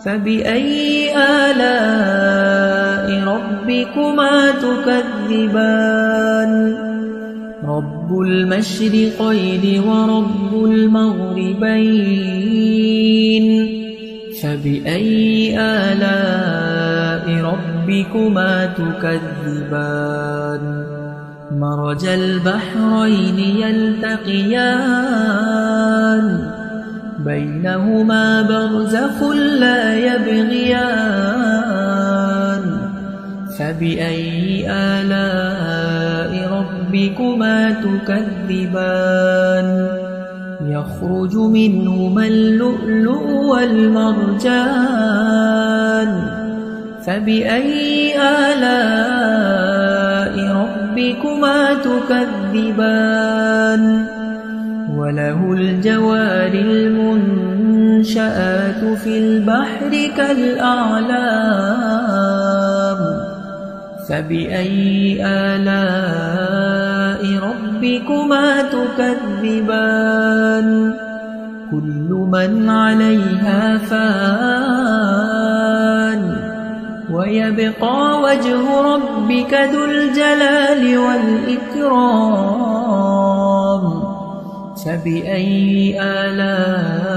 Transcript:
فبأي آلاء ربكما تكذبان رب المشرقين ورب المغربين فبأي آلاء ربكما تكذبان مرج البحرين يلتقيان بينهما برزخ لا يبغيان فبأي آلاء ربكما تكذبان يخرج منهما اللؤلؤ والمرجان فبأي آلاء ربكما تكذبان وله الجوار المنشآت في البحر كالأعلام فبأي آلاء ربكما تكذبان كل من عليها فان ويبقى وجه ربك ذو الجلال والإكرام فبأي آلاء